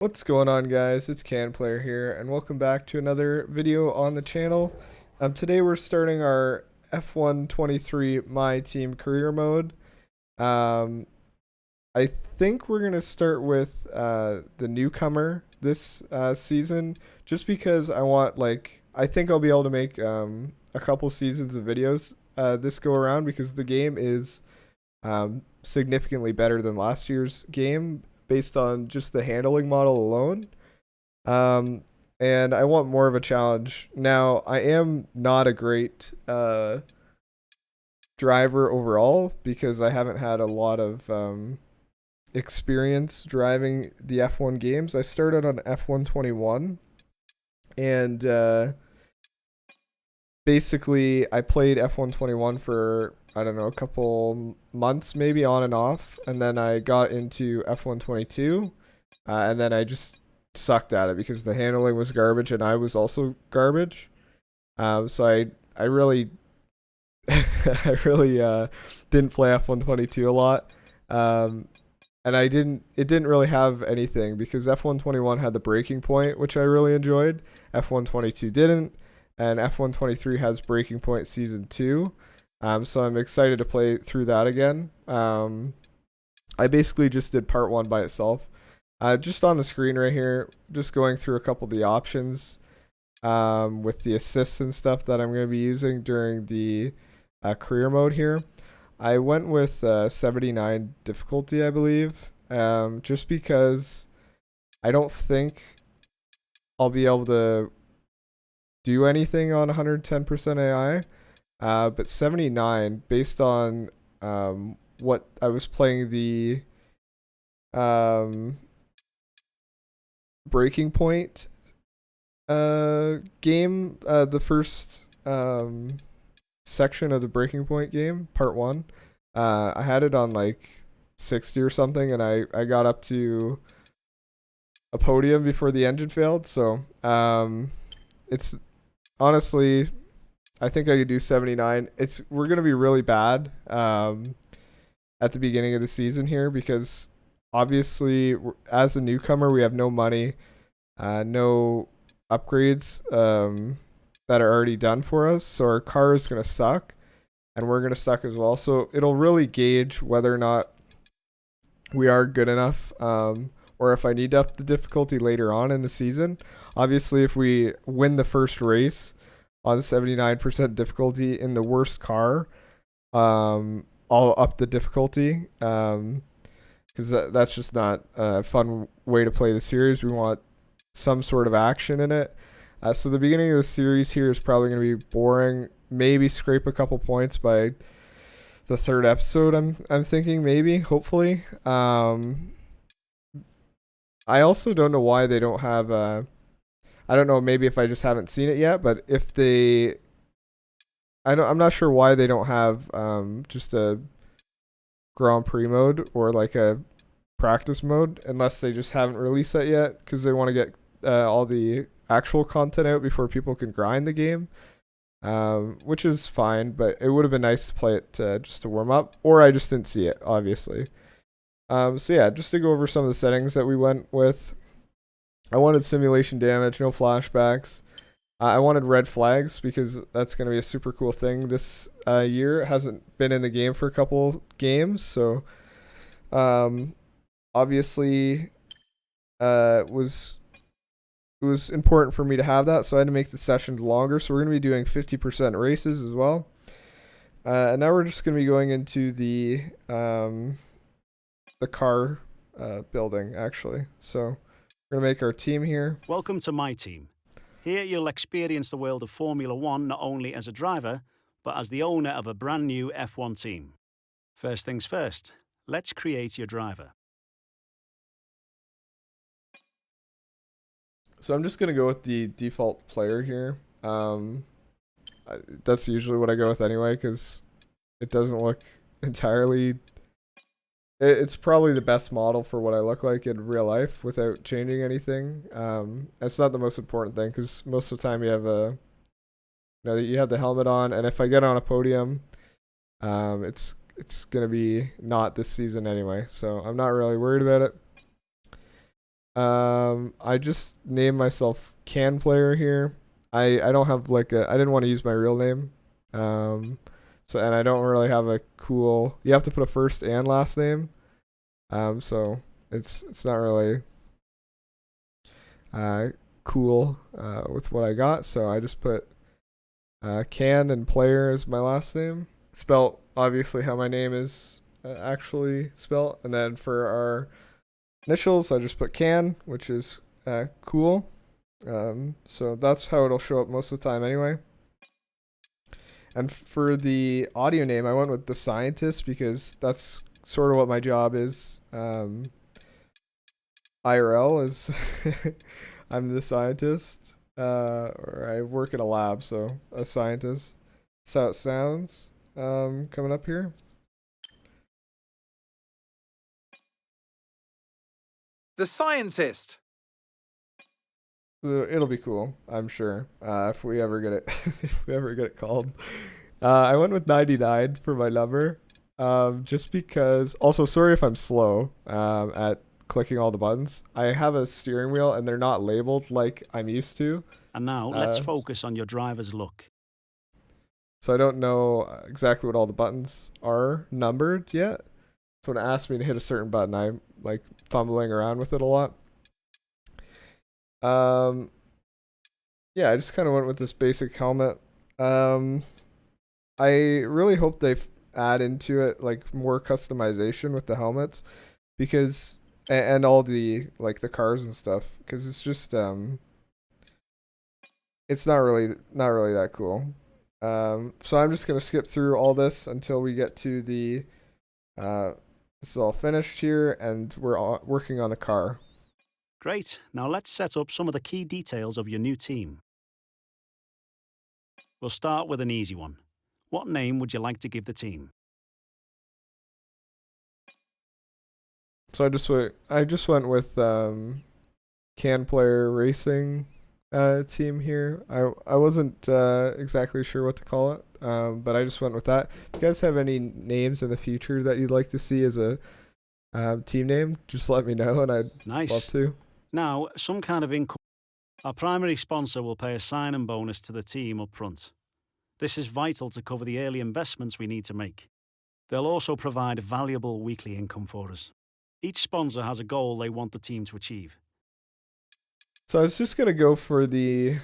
What's going on, guys? It's CanPlayer here, and welcome back to another video on the channel. Today we're starting our F123 My Team career mode. Um, I think we're gonna start with the newcomer this season, just because I think I'll be able to make a couple seasons of videos this go around because the game is significantly better than last year's game based on just the handling model alone. Um, and I want more of a challenge. Now, I am not a great driver overall because I haven't had a lot of experience driving the F1 games. I started on F121, and basically I played F121 for I don't know a couple months maybe on and off, and then I got into F122, and then I just sucked at it because the handling was garbage and I was also garbage. So I really I really didn't play F122 a lot. Um, and it didn't really have anything because F121 had the breaking point, which I really enjoyed. F122 didn't, and F123 has Breaking Point Season 2. So I'm excited to play through that again. I basically just did part 1 by itself. Just on the screen right here, just going through a couple of the options with the assists and stuff that I'm going to be using during the career mode here. I went with 79 difficulty, I believe, just because I don't think I'll be able to do anything on 110% AI. But 79, based on what I was playing the Breaking Point game, the first section of the Breaking Point game, part 1. I had it on like 60 or something, and I got up to a podium before the engine failed. So it's honestly, I think I could do 79. We're gonna be really bad at the beginning of the season here because obviously as a newcomer we have no money, no upgrades that are already done for us. So our car is gonna suck, and we're gonna suck as well. So it'll really gauge whether or not we are good enough, or if I need to up the difficulty later on in the season. Obviously, if we win the first race on 79% difficulty in the worst car, I'll up the difficulty, because that's just not a fun way to play the series. We want some sort of action in it. So the beginning of the series here is probably going to be boring. Maybe scrape a couple points by the third episode. I'm thinking maybe, hopefully. I also don't know why they don't have. I don't know. Maybe if I just haven't seen it yet, but if they, I'm not sure why they don't have just a Grand Prix mode or like a practice mode, unless they just haven't released that yet because they want to get all the actual content out before people can grind the game, which is fine. But it would have been nice to play it just to warm up, or I just didn't see it, obviously. So yeah, just to go over some of the settings that we went with. I wanted simulation damage, no flashbacks. I wanted red flags because that's going to be a super cool thing this year. It hasn't been in the game for a couple games, so obviously it was important for me to have that, so I had to make the sessions longer. So we're going to be doing 50% races as well. And now we're just going to be going into the car building, actually. So we're going to make our team here. Welcome to My Team. Here you'll experience the world of Formula One not only as a driver, but as the owner of a brand new F1 team. First things first, let's create your driver. So I'm just going to go with the default player here. That's usually what I go with anyway because it doesn't look entirely... It's probably the best model for what I look like in real life without changing anything. It's not the most important thing because most of the time you have you have the helmet on, and if I get on a podium, it's gonna be not this season anyway. So I'm not really worried about it. I just named myself Can Player here. I don't have like a I didn't want to use my real name. Um, so and I don't really have a cool. You have to put a first and last name. So it's not really uh cool with what I got. So I just put Can and Player as my last name, spelt obviously how my name is actually spelt, and then for our initials, I just put Can, which is cool. So that's how it'll show up most of the time anyway. And for the audio name, I went with The Scientist because that's sort of what my job is. IRL is I'm the scientist, or I work in a lab, so a scientist. That's how it sounds. Coming up here. The Scientist. So it'll be cool, I'm sure. If we ever get it, if we ever get it called. I went with 99 for my number, just because. Also, sorry if I'm slow at clicking all the buttons. I have a steering wheel and they're not labeled like I'm used to, And now let's focus on your driver's look. so I don't know exactly what all the buttons are numbered yet. So when it asks me to hit a certain button, I'm like fumbling around with it a lot. Yeah, I just kind of went with this basic helmet. I really hope they add into it like more customization with the helmets, because and all the like the cars and stuff, because it's just it's not really that cool. So I'm just gonna skip through all this until we get to the this is all finished here, and we're all working on the car. Great. Now let's set up some of the key details of your new team. We'll start with an easy one. What name would you like to give the team? So I just went with Can Player Racing team here. I wasn't exactly sure what to call it, but I just went with that. If you guys have any names in the future that you'd like to see as a team name, just let me know, and I'd Nice. love to. Now, some kind of income. Our primary sponsor will pay a sign-in bonus to the team up front. This is vital to cover the early investments we need to make. They'll also provide valuable weekly income for us. Each sponsor has a goal they want the team to achieve. So I was just gonna go for the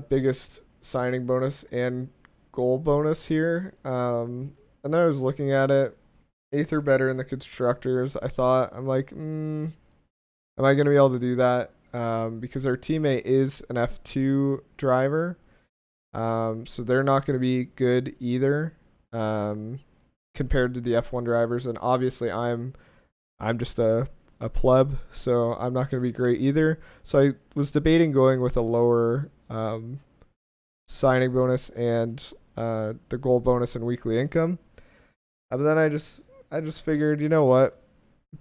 biggest signing bonus and goal bonus here. And then I was looking at it. Aether better in the constructors. I'm like, am I gonna be able to do that? Because our teammate is an F2 driver. So they're not gonna be good either. Compared to the F1 drivers, and obviously I'm just a pleb, so I'm not going to be great either. So I was debating going with a lower signing bonus and the goal bonus and weekly income. But then I just figured, you know what?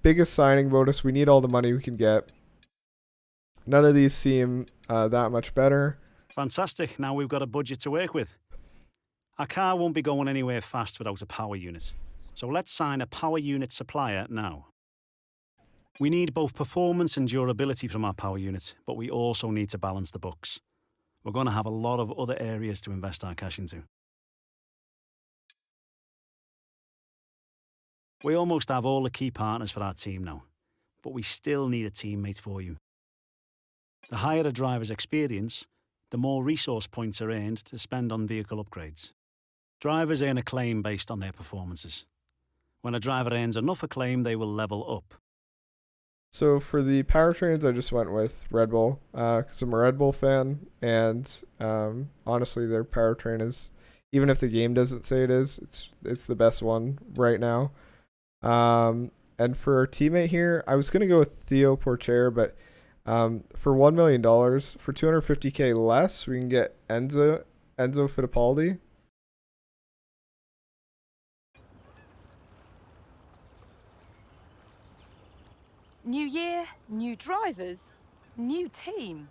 Biggest signing bonus, we need all the money we can get. None of these seem that much better. Fantastic. Now we've got a budget to work with. Our car won't be going anywhere fast without a power unit. So let's sign a power unit supplier now. We need both performance and durability from our power unit, but we also need to balance the books. We're going to have a lot of other areas to invest our cash into. We almost have all the key partners for our team now, but we still need a teammate for you. The higher a driver's experience, the more resource points are earned to spend on vehicle upgrades. Drivers earn acclaim based on their performances. When a driver earns enough acclaim, they will level up. So for the powertrains, I just went with Red Bull because I'm a Red Bull fan, and honestly, their powertrain is, even if the game doesn't say it is, it's the best one right now. And for our teammate here, I was gonna go with Theo Porcher, but for $1 million, for $250K less, we can get Enzo Fittipaldi. New year, new drivers, new team.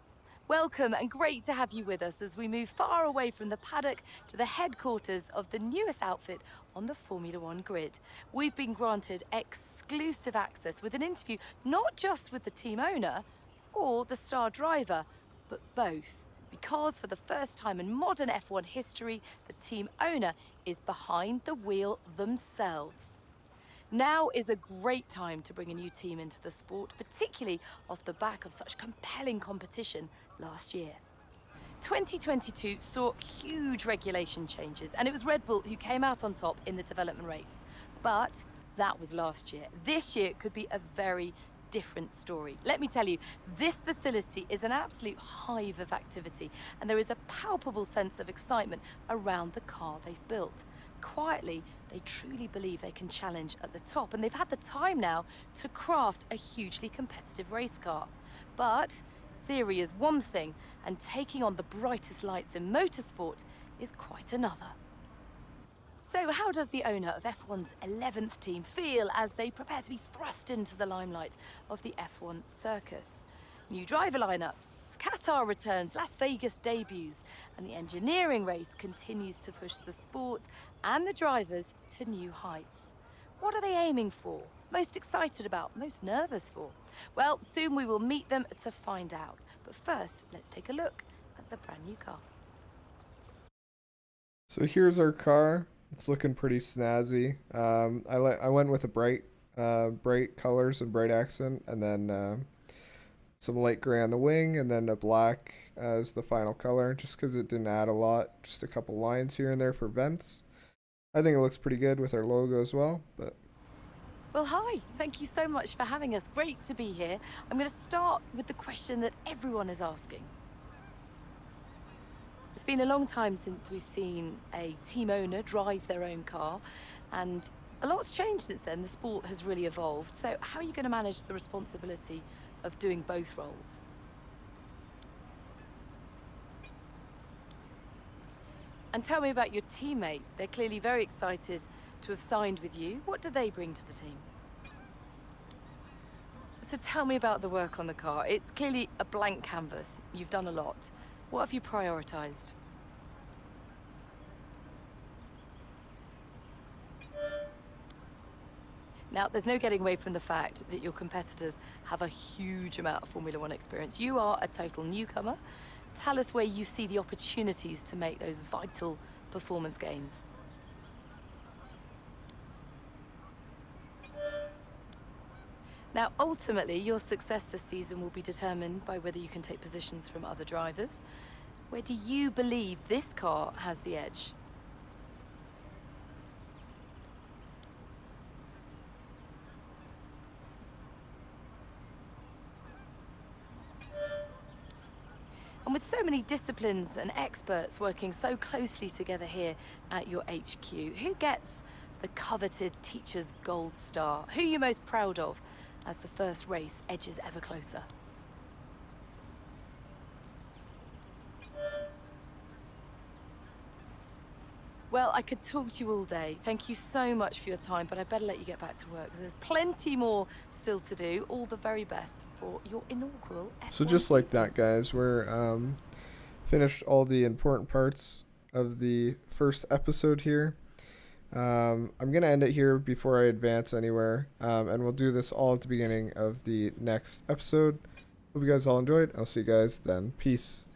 Welcome and great to have you with us as we move far away from the paddock to the headquarters of the newest outfit on the Formula One grid. We've been granted exclusive access with an interview not just with the team owner, or the star driver, but both. Because for the first time in modern F1 history, the team owner is behind the wheel themselves. Now is a great time to bring a new team into the sport, particularly off the back of such compelling competition last year. 2022 saw huge regulation changes, and it was Red Bull who came out on top in the development race. But that was last year. This year could be a very different story. Let me tell you, this facility is an absolute hive of activity, and there is a palpable sense of excitement around the car they've built. Quietly, they truly believe they can challenge at the top, and they've had the time now to craft a hugely competitive race car. But theory is one thing, and taking on the brightest lights in motorsport is quite another. So how does the owner of F1's 11th team feel as they prepare to be thrust into the limelight of the F1 circus? New driver lineups, Qatar returns, Las Vegas debuts, and the engineering race continues to push the sport and the drivers to new heights. What are they aiming for? Most excited about? Most nervous for? Well, soon we will meet them to find out. But first, let's take a look at the brand new car. So here's our car. It's looking pretty snazzy. I went with a bright colors and bright accent, and then some light gray on the wing, and then a black as the final color, just because it didn't add a lot. Just a couple lines here and there for vents. I think it looks pretty good with our logo as well. But well, hi. Thank you so much for having us. Great to be here. I'm going to start with the question that everyone is asking. It's been a long time since we've seen a team owner drive their own car, and a lot's changed since then. The sport has really evolved. So how are you going to manage the responsibility of doing both roles? And tell me about your teammate. They're clearly very excited to have signed with you. What do they bring to the team? So tell me about the work on the car. It's clearly a blank canvas. You've done a lot. What have you prioritised? Now, there's no getting away from the fact that your competitors have a huge amount of Formula One experience. You are a total newcomer. Tell us where you see the opportunities to make those vital performance gains. Now, ultimately, your success this season will be determined by whether you can take positions from other drivers. Where do you believe this car has the edge? And with so many disciplines and experts working so closely together here at your HQ, who gets the coveted Teacher's Gold Star? Who are you most proud of as the first race edges ever closer? Well, I could talk to you all day. Thank you so much for your time, but I better let you get back to work. There's plenty more still to do. All the very best for your inaugural F1 so just like season. that, guys, we're finished all the important parts of the first episode here. I'm going to end it here before I advance anywhere, and we'll do this all at the beginning of the next episode. Hope you guys all enjoyed. I'll see you guys then. Peace.